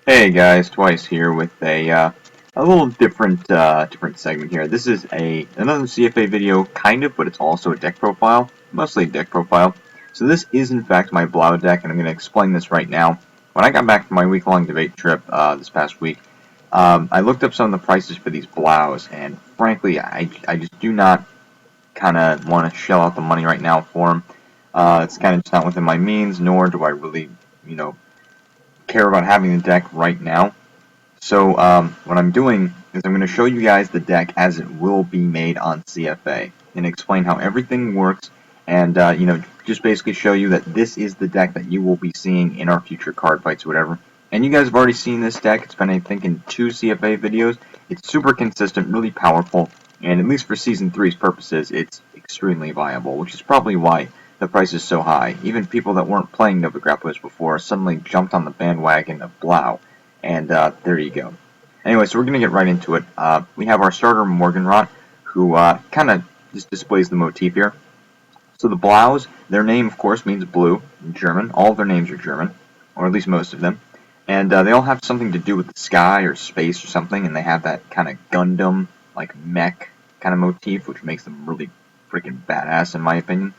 Hey guys, Twice here with a little different segment here. This is another CFA video, kind of, but it's also a deck profile, mostly a deck profile. So this is in fact my Blau deck, and I'm going to explain this right now. When I got back from my week-long debate trip this past week, I looked up some of the prices for these Blaus, and frankly, I just do not kind of want to shell out the money right now for them. It's kind of just not within my means, nor do I really, you know, care about having the deck right now. So what I'm doing is I'm going to show you guys the deck as it will be made on CFA and explain how everything works and just basically show you that this is the deck that you will be seeing in our future card fights or whatever. And you guys have already seen this deck. It's been, I think, in 2 CFA videos. It's super consistent, really powerful, and at least for Season 3's purposes, it's extremely viable, which is probably why the price is so high. Even people that weren't playing Nova Grapplers before suddenly jumped on the bandwagon of Blau. And there you go. Anyway, so we're going to get right into it. We have our starter, Morgenrot, who kind of just displays the motif here. So the Blaus, their name, of course, means blue in German. All of their names are German, or at least most of them. And they all have something to do with the sky or space or something, and they have that kind of Gundam, like mech kind of motif, which makes them really freaking badass, in my opinion.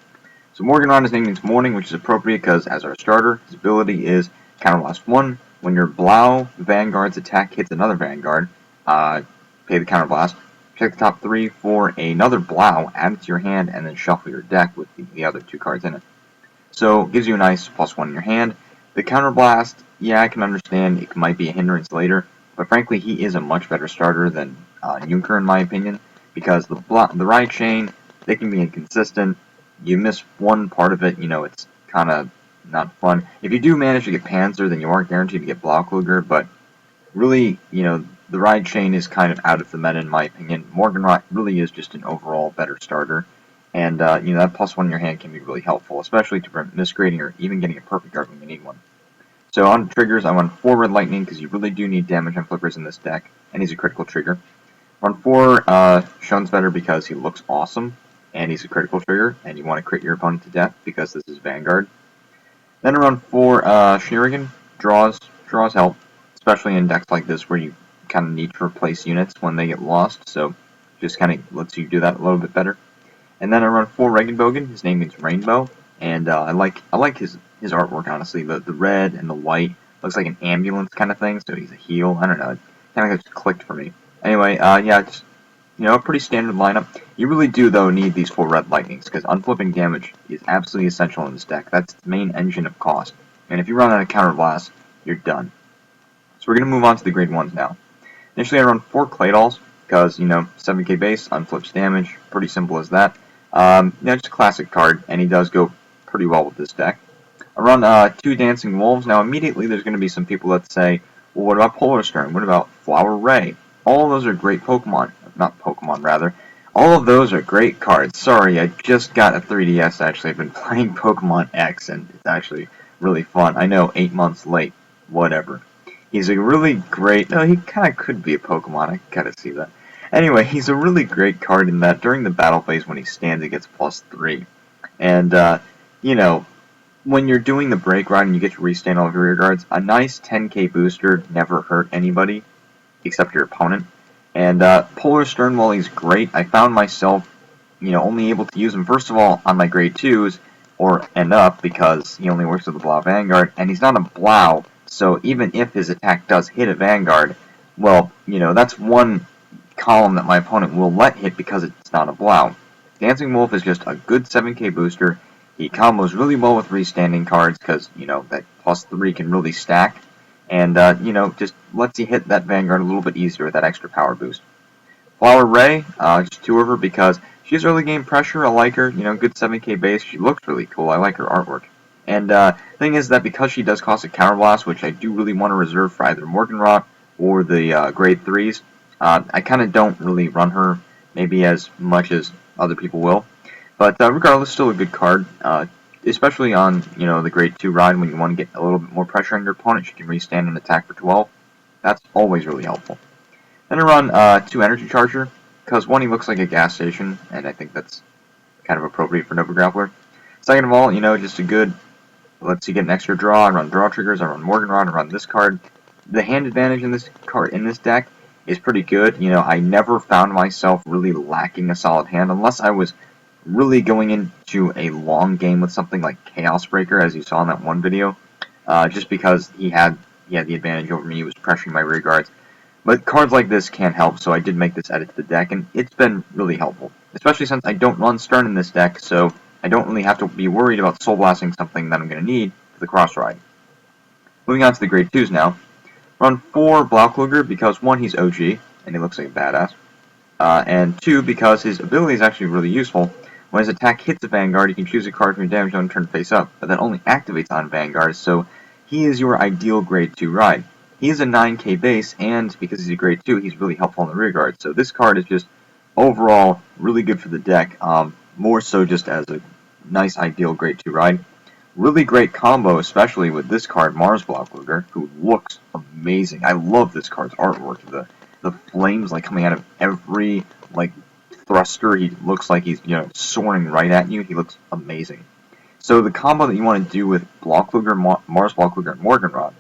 So Morgenrot, his name means morning, which is appropriate because as our starter, his ability is counterblast 1. When your Blau Vanguard's attack hits another Vanguard, pay the counterblast. Check the top 3 for another Blau, add it to your hand, and then shuffle your deck with the other 2 cards in it. So it gives you a nice +1 in your hand. The counterblast, yeah, I can understand it might be a hindrance later, but frankly, he is a much better starter than Junker in my opinion, because the ride chain, they can be inconsistent. You miss one part of it, it's kind of not fun. If you do manage to get Panzer, then you are guaranteed to get Blaukluger, but really, the ride chain is kind of out of the meta in my opinion. Morgenrot really is just an overall better starter, and that +1 in your hand can be really helpful, especially to prevent misgrading or even getting a perfect guard when you need one. So on triggers, I want 4 Red Lightning because you really do need damage on flippers in this deck, and he's a critical trigger. Run 4 Schoensvetter because he looks awesome, and he's a critical trigger, and you want to crit your opponent to death because this is Vanguard. Then run 4 Shuriken. Draws help, especially in decks like this where you kind of need to replace units when they get lost, so just kind of lets you do that a little bit better. And then I run 4 Regenbogen. His name means rainbow, and I like his artwork, honestly. The red and the white looks like an ambulance kind of thing, so he's a heal. I don't know, it kind of just clicked for me. Anyway, yeah, it's a pretty standard lineup. You really do, though, need these 4 Red Lightnings, because unflipping damage is absolutely essential in this deck. That's the main engine of cost. And if you run out of counterblast, you're done. So we're going to move on to the grade 1s now. Initially, I run 4 Claydolls, because, 7k base, unflips damage, pretty simple as that. Just a classic card, and he does go pretty well with this deck. I run 2 Dancing Wolves. Now, immediately, there's going to be some people that say, well, what about Polar Stern? What about Flower Ray? All of those are great Pokemon. Not Pokemon, rather. All of those are great cards. Sorry, I just got a 3DS, actually. I've been playing Pokemon X, and it's actually really fun. I know, 8 months late. Whatever. He's a really great... No, he kind of could be a Pokemon. I kind of see that. Anyway, he's a really great card in that during the battle phase when he stands, he gets +3. And, when you're doing the break ride and you get to restand all of your rear guards, a nice 10k booster never hurt anybody, except your opponent. And Polar Stern, while he's great, I found myself, only able to use him, first of all, on my grade 2s, or end up, because he only works with the Blau Vanguard, and he's not a Blau, so even if his attack does hit a Vanguard, well, that's one column that my opponent will let hit because it's not a Blau. Dancing Wolf is just a good 7k booster. He combos really well with restanding cards because, that +3 can really stack. And, just lets you hit that Vanguard a little bit easier with that extra power boost. Flower Ray, just 2 of her because she has early game pressure. I like her, good 7k base. She looks really cool. I like her artwork. And thing is that because she does cost a counterblast, which I do really want to reserve for either Morgenrot or the grade 3s, I kind of don't really run her maybe as much as other people will. But regardless, still a good card, especially on the grade 2 ride when you want to get a little bit more pressure on your opponent. You can restand and attack for 12. That's always really helpful. Then I run 2 Energy Charger, because 1, he looks like a gas station, and I think that's kind of appropriate for Nova Grappler. Second of all, just a good, lets you get an extra draw. I run draw triggers, I run Morgenrot, I run this card. The hand advantage in this deck is pretty good. You know, I never found myself really lacking a solid hand unless I was really going into a long game with something like Chaos Breaker, as you saw in that one video, just because he had the advantage over me. He was pressuring my rear guards. But cards like this can help, so I did make this edit to the deck, and it's been really helpful. Especially since I don't run Stern in this deck, so I don't really have to be worried about Soul Blasting something that I'm going to need for the cross ride. Moving on to the grade 2s now. Run 4 Blaukluger because 1, he's OG, and he looks like a badass. And 2, because his ability is actually really useful. When his attack hits a Vanguard, you can choose a card from your damage zone and turn face up, but that only activates on Vanguard, so he is your ideal grade 2 ride. He is a 9k base, and because he's a grade 2, he's really helpful in the rear guard. So this card is just overall really good for the deck, more so just as a nice ideal grade 2 ride. Really great combo, especially with this card, Mars Blaukluger, who looks amazing. I love this card's artwork. The flames like coming out of every like thruster. He looks like he's soaring right at you. He looks amazing. So the combo that you want to do with Blaukluger, Mars Blaukluger, and Morganrod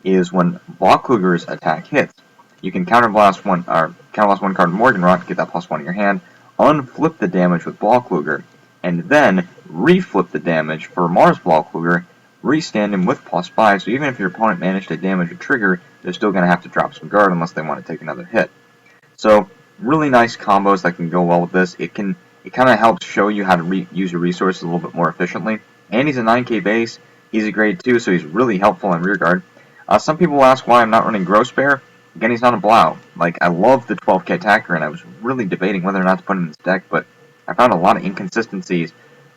is when Blaukluger's attack hits, you can counterblast one card with Morganrod, get that +1 in your hand, unflip the damage with Blaukluger, and then reflip the damage for Mars Blaukluger, restand him with +5, so even if your opponent managed to damage a trigger, they're still going to have to drop some guard unless they want to take another hit. So, really nice combos that can go well with this. It kind of helps show you how to use your resources a little bit more efficiently. And he's a 9k base, he's a grade 2, so he's really helpful in rear guard. Some people will ask why I'm not running Gross Bear. Again, he's not a Blau. Like, I love the 12k attacker, and I was really debating whether or not to put him in this deck, but I found a lot of inconsistencies,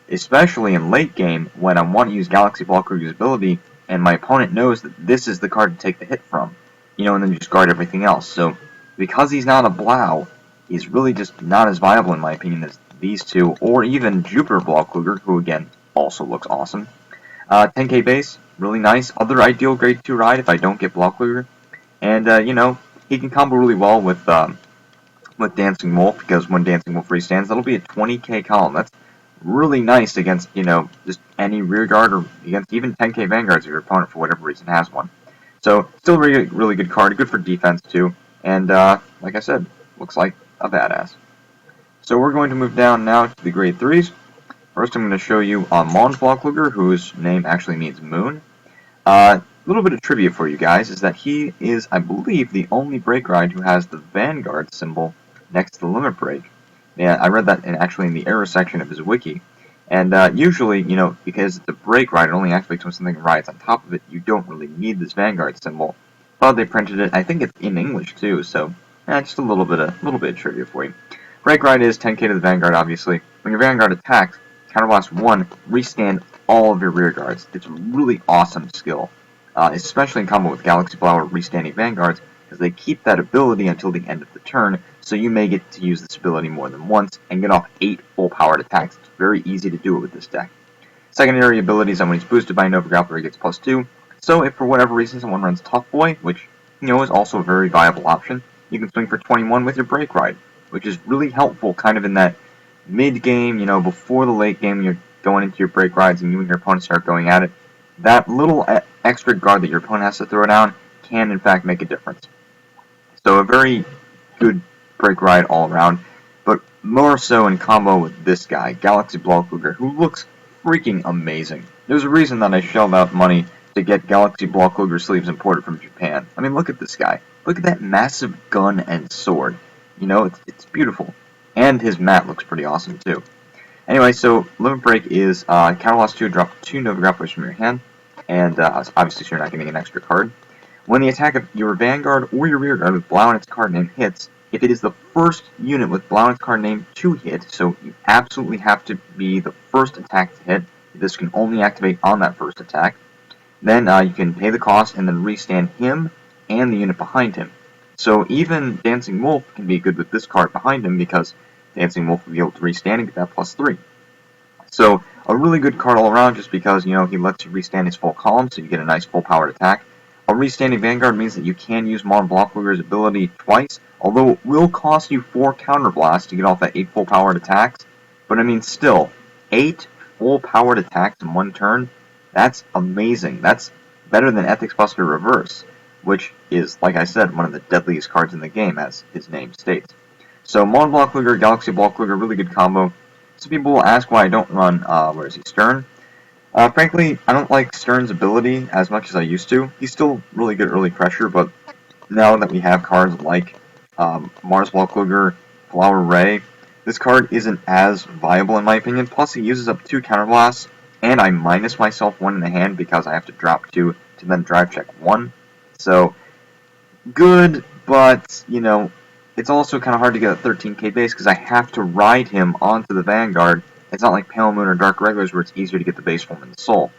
especially in late game, when I want to use Galaxy Blaukluger's ability, and my opponent knows that this is the card to take the hit from, and then just guard everything else. So, because he's not a Blau, he's really just not as viable, in my opinion, as these two, or even Jupiter Blaukluger, who, again, also looks awesome. 10k base, really nice. Other ideal grade 2 ride if I don't get Blaukluger. And, he can combo really well with Dancing Wolf, because when Dancing Wolf restands, that'll be a 20k column. That's really nice against, just any rear guard, or against even 10k Vanguards if your opponent, for whatever reason, has one. So, still a really good card, good for defense, too. And, like I said, looks like a badass. So, we're going to move down now to the grade 3s. First, I'm going to show you Mons Blaukluger, whose name actually means moon. A little bit of trivia for you guys is that he is, I believe, the only break ride who has the Vanguard symbol next to the limit break. Yeah, I read that actually in the error section of his wiki. And usually, because it's a break ride, it only activates when something rides on top of it. You don't really need this Vanguard symbol. But they printed it. I think it's in English too. So, just a little bit of trivia for you. Break ride is 10k to the Vanguard, obviously. When your Vanguard attacks, counterblast 1, restand all of your rear guards. It's a really awesome skill, especially in combo with Galaxy Blau or restanding Vanguards, because they keep that ability until the end of the turn, so you may get to use this ability more than once and get off 8 full-powered attacks. It's very easy to do it with this deck. Secondary abilities, when he's boosted by Nova Grappler, he gets +2, so if for whatever reason someone runs Tough Boy, which, is also a very viable option, you can swing for 21 with your Break Ride, which is really helpful kind of in that mid-game, before the late game, you're going into your break rides and you and your opponent start going at it. That little extra guard that your opponent has to throw down can, in fact, make a difference. So a very good break ride all around, but more so in combo with this guy, Galaxy Blaukluger, who looks freaking amazing. There's a reason that I shelled out money to get Galaxy Blaukluger sleeves imported from Japan. I mean, look at this guy. Look at that massive gun and sword. It's beautiful. And his mat looks pretty awesome, too. Anyway, so Limit Break is counterblast 2, drop 2 Nova Grapplers from your hand, and obviously so you're not getting an extra card. When the attack of your Vanguard or your Rear Guard with Blau and its card name hits, if it is the first unit with Blau and its card name to hit, so you absolutely have to be the first attack to hit, this can only activate on that first attack, then you can pay the cost and then restand him and the unit behind him. So even Dancing Wolf can be good with this card behind him, because Dancing Wolf will be able to restand and get that +3. So a really good card all around, just because, he lets you restand his full column, so you get a nice full-powered attack. A restanding Vanguard means that you can use Mons Blaukluger's ability twice, although it will cost you 4 counterblasts to get off that 8 full-powered attacks. But I mean, still, 8 full-powered attacks in one turn, that's amazing. That's better than Ethics Buster Reverse, which is, like I said, one of the deadliest cards in the game, as his name states. So Mon Blaukluger, Galaxy Blaukluger, really good combo. Some people will ask why I don't run, where is he, Stern? Frankly, I don't like Stern's ability as much as I used to. He's still really good early pressure, but now that we have cards like Mars Blaukluger, Flower Ray, this card isn't as viable in my opinion. Plus, he uses up 2 counterblasts, and I minus myself 1 in the hand because I have to drop 2 to then drive check 1. So, good, but, you know, it's also kind of hard to get a 13k base because I have to ride him onto the Vanguard. It's not like Pale Moon or Dark Regulars where it's easier to get the base form in the Soul.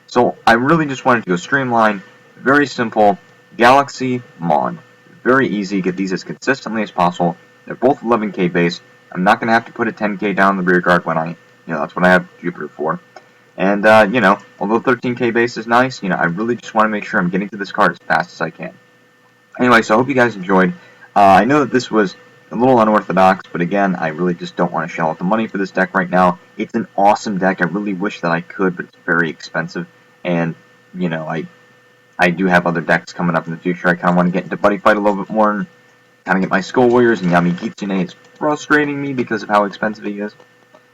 So I really just wanted to go streamline, very simple, Galaxy, Mon. Very easy, get these as consistently as possible. They're both 11k base. I'm not going to have to put a 10k down the rear guard when that's what I have Jupiter for. And, although 13k base is nice, I really just want to make sure I'm getting to this card as fast as I can. Anyway, so I hope you guys enjoyed. I know that this was a little unorthodox, but again, I really just don't want to shell out the money for this deck right now. It's an awesome deck. I really wish that I could, but it's very expensive. And, I do have other decks coming up in the future. I kind of want to get into Buddy Fight a little bit more and kind of get my Skull Warriors, and Yami Kitsune is frustrating me because of how expensive he is.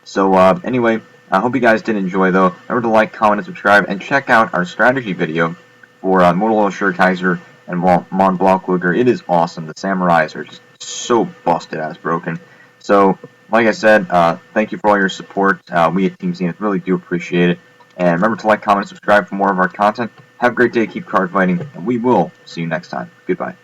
So, anyway, I hope you guys did enjoy, though. Remember to like, comment, and subscribe, and check out our strategy video for Mortal Kaiser and Mon Blaukluger. It is awesome. The Samurais are just so busted ass broken. So, like I said, thank you for all your support. We at Team Zenith really do appreciate it. And remember to like, comment, and subscribe for more of our content. Have a great day, keep card fighting, and we will see you next time. Goodbye.